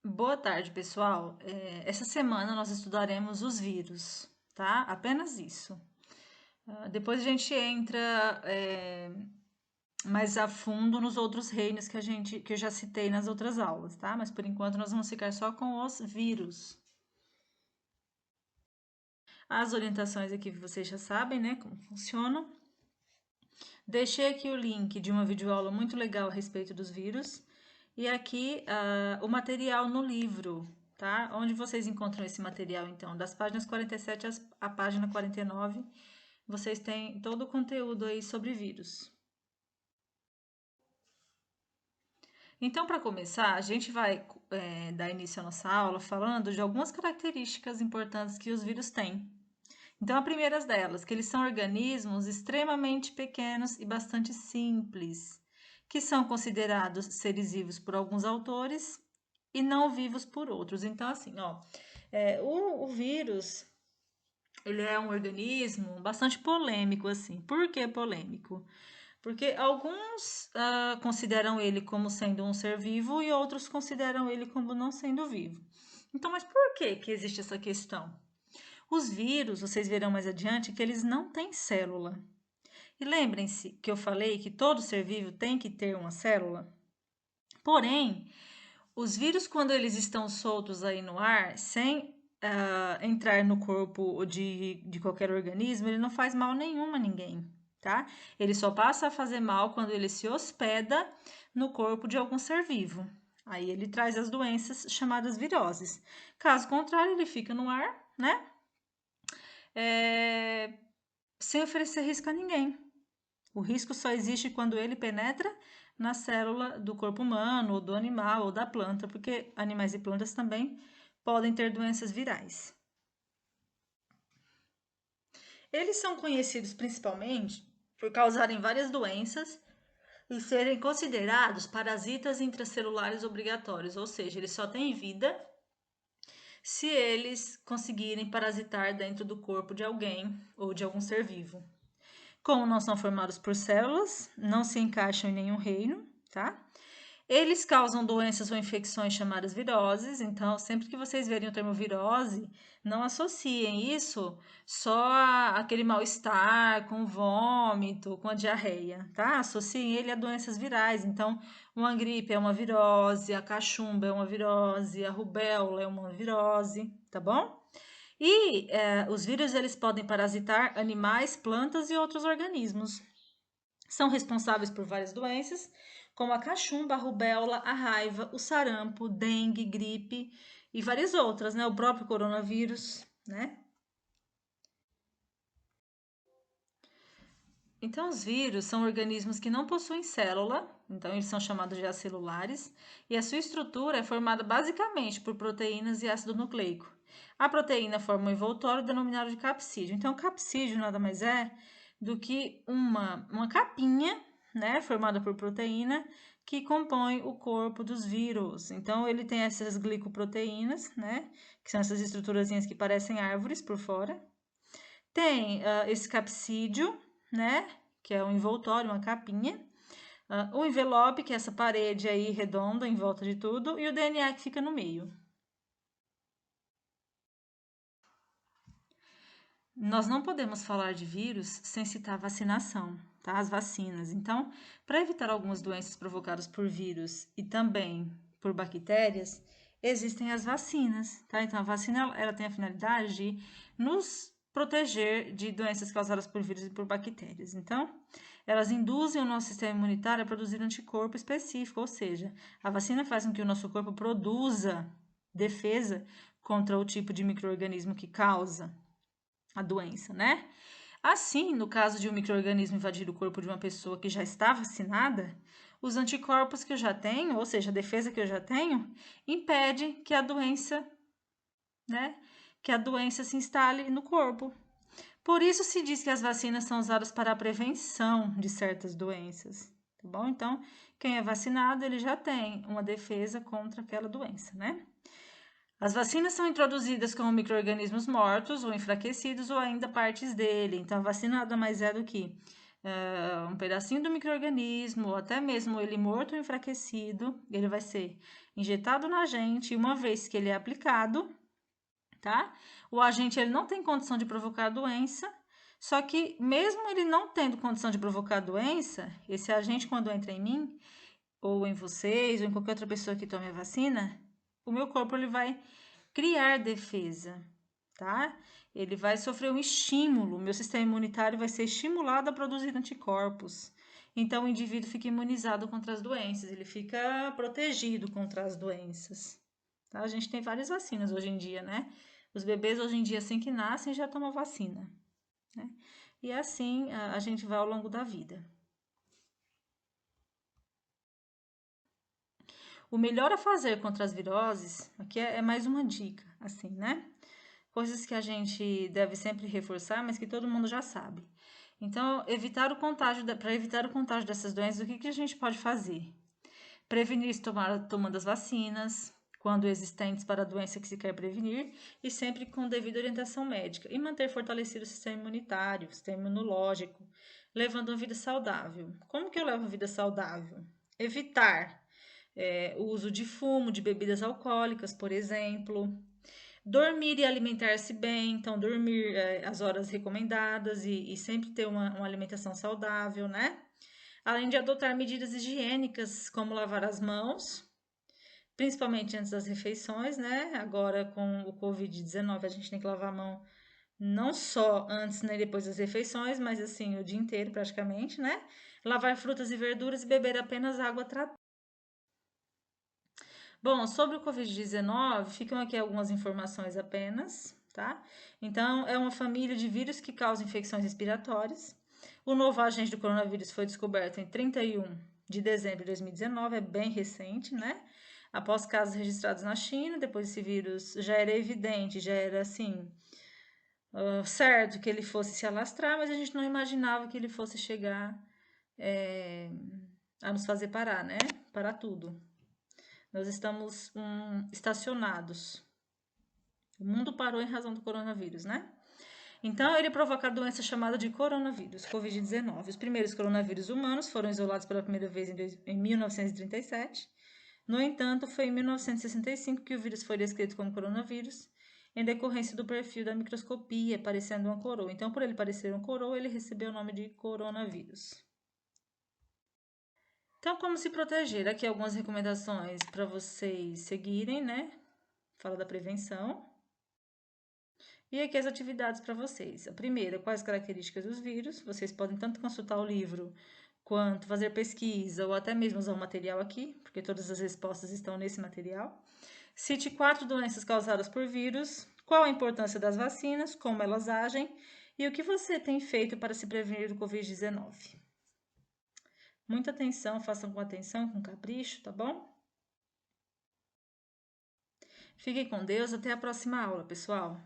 Boa tarde, pessoal. Essa semana nós estudaremos os vírus, tá? Apenas isso. Depois a gente entra mais a fundo nos outros reinos que eu já citei nas outras aulas, tá? Mas por enquanto nós vamos ficar só com os vírus. As orientações aqui vocês já sabem, né? Como funcionam. Deixei aqui o link de uma videoaula muito legal a respeito dos vírus. E aqui o material no livro, tá? Onde vocês encontram esse material, então? Das páginas 47 à página 49, vocês têm todo o conteúdo aí sobre vírus. Então, para começar, a gente vai dar início à nossa aula falando de algumas características importantes que os vírus têm. Então, a primeira delas, que eles são organismos extremamente pequenos e bastante simples, que são considerados seres vivos por alguns autores e não vivos por outros. Então, assim, ó, o vírus, ele é um organismo bastante polêmico, assim. Por que polêmico? Porque alguns consideram ele como sendo um ser vivo e outros consideram ele como não sendo vivo. Então, mas por que existe essa questão? Os vírus, vocês verão mais adiante, que eles não têm célula. E lembrem-se que eu falei que todo ser vivo tem que ter uma célula? Porém, os vírus, quando eles estão soltos aí no ar, sem entrar no corpo de qualquer organismo, ele não faz mal nenhum a ninguém, tá? Ele só passa a fazer mal quando ele se hospeda no corpo de algum ser vivo. Aí ele traz as doenças chamadas viroses. Caso contrário, ele fica no ar, né? Sem oferecer risco a ninguém. O risco só existe quando ele penetra na célula do corpo humano, ou do animal, ou da planta, porque animais e plantas também podem ter doenças virais. Eles são conhecidos principalmente por causarem várias doenças e serem considerados parasitas intracelulares obrigatórios, ou seja, eles só têm vida se eles conseguirem parasitar dentro do corpo de alguém ou de algum ser vivo. Como não são formados por células, não se encaixam em nenhum reino, tá? Eles causam doenças ou infecções chamadas viroses, então sempre que vocês verem o termo virose, não associem isso só àquele mal-estar, com vômito, com a diarreia, tá? Associem ele a doenças virais. Então, uma gripe é uma virose, a cachumba é uma virose, a rubéola é uma virose, tá bom? E os vírus eles podem parasitar animais, plantas e outros organismos. São responsáveis por várias doenças, como a cachumba, a rubéola, a raiva, o sarampo, dengue, gripe e várias outras, né? O próprio coronavírus, né? Então, os vírus são organismos que não possuem célula, então eles são chamados de acelulares, e a sua estrutura é formada basicamente por proteínas e ácido nucleico. A proteína forma um envoltório denominado de capsídeo. Então, o capsídeo nada mais é do que uma capinha, né, formada por proteína, que compõe o corpo dos vírus. Então, ele tem essas glicoproteínas, né, que são essas estruturazinhas que parecem árvores por fora. Tem esse capsídeo, né? Que é um envoltório, uma capinha. O envelope, que é essa parede aí redonda em volta de tudo. E o DNA que fica no meio. Nós não podemos falar de vírus sem citar a vacinação, tá? As vacinas. Então, para evitar algumas doenças provocadas por vírus e também por bactérias, existem as vacinas, tá? Então, a vacina ela tem a finalidade de nos proteger de doenças causadas por vírus e por bactérias. Então, elas induzem o nosso sistema imunitário a produzir anticorpo específico, ou seja, a vacina faz com que o nosso corpo produza defesa contra o tipo de micro-organismo que causa a doença, né? Assim, no caso de um micro-organismo invadir o corpo de uma pessoa que já está vacinada, os anticorpos que eu já tenho, ou seja, a defesa que eu já tenho, impede que a doença, né, que a doença se instale no corpo. Por isso se diz que as vacinas são usadas para a prevenção de certas doenças, tá bom? Então, quem é vacinado, ele já tem uma defesa contra aquela doença, né? As vacinas são introduzidas como micro-organismos mortos ou enfraquecidos ou ainda partes dele. Então, a vacina nada mais é do que um pedacinho do micro-organismo, ou até mesmo ele morto ou enfraquecido, ele vai ser injetado na gente, e uma vez que ele é aplicado, tá? O agente ele não tem condição de provocar a doença, só que mesmo ele não tendo condição de provocar a doença, esse agente quando entra em mim, ou em vocês, ou em qualquer outra pessoa que tome a vacina, o meu corpo ele vai criar defesa, tá? Ele vai sofrer um estímulo, o meu sistema imunitário vai ser estimulado a produzir anticorpos. Então, o indivíduo fica imunizado contra as doenças, ele fica protegido contra as doenças. Tá? A gente tem várias vacinas hoje em dia, né? Os bebês hoje em dia, assim que nascem, já tomam vacina, né? E assim a gente vai ao longo da vida. O melhor a fazer contra as viroses, aqui é mais uma dica, assim, né? Coisas que a gente deve sempre reforçar, mas que todo mundo já sabe. Então, para evitar o contágio dessas doenças, o que a gente pode fazer? Prevenir tomando as vacinas, quando existentes para a doença que se quer prevenir, e sempre com devida orientação médica. E manter fortalecido o sistema imunitário, o sistema imunológico, levando uma vida saudável. Como que eu levo uma vida saudável? Evitar o uso de fumo, de bebidas alcoólicas, por exemplo. Dormir e alimentar-se bem, então dormir as horas recomendadas e sempre ter uma alimentação saudável, né? Além de adotar medidas higiênicas, como lavar as mãos, principalmente antes das refeições, né? Agora com o Covid-19 a gente tem que lavar a mão não só antes nem depois das refeições, mas assim o dia inteiro praticamente, né? Lavar frutas e verduras e beber apenas água tratada. Bom, sobre o Covid-19, ficam aqui algumas informações apenas, tá? Então, é uma família de vírus que causa infecções respiratórias. O novo agente do coronavírus foi descoberto em 31 de dezembro de 2019, é bem recente, né? Após casos registrados na China, depois esse vírus já era evidente, já era assim, certo que ele fosse se alastrar, mas a gente não imaginava que ele fosse chegar a nos fazer parar, né? Parar tudo. Nós estamos estacionados. O mundo parou em razão do coronavírus, né? Então, ele provoca a doença chamada de coronavírus, Covid-19. Os primeiros coronavírus humanos foram isolados pela primeira vez em 1937. No entanto, foi em 1965 que o vírus foi descrito como coronavírus, em decorrência do perfil da microscopia, parecendo uma coroa. Então, por ele parecer uma coroa, ele recebeu o nome de coronavírus. Então, como se proteger? Aqui algumas recomendações para vocês seguirem, né? Fala da prevenção. E aqui as atividades para vocês. A primeira, quais características dos vírus? Vocês podem tanto consultar o livro, quanto fazer pesquisa, ou até mesmo usar o material aqui, porque todas as respostas estão nesse material. Cite 4 doenças causadas por vírus, qual a importância das vacinas, como elas agem, e o que você tem feito para se prevenir do Covid-19. Muita atenção, façam com atenção, com capricho, tá bom? Fiquem com Deus, até a próxima aula, pessoal!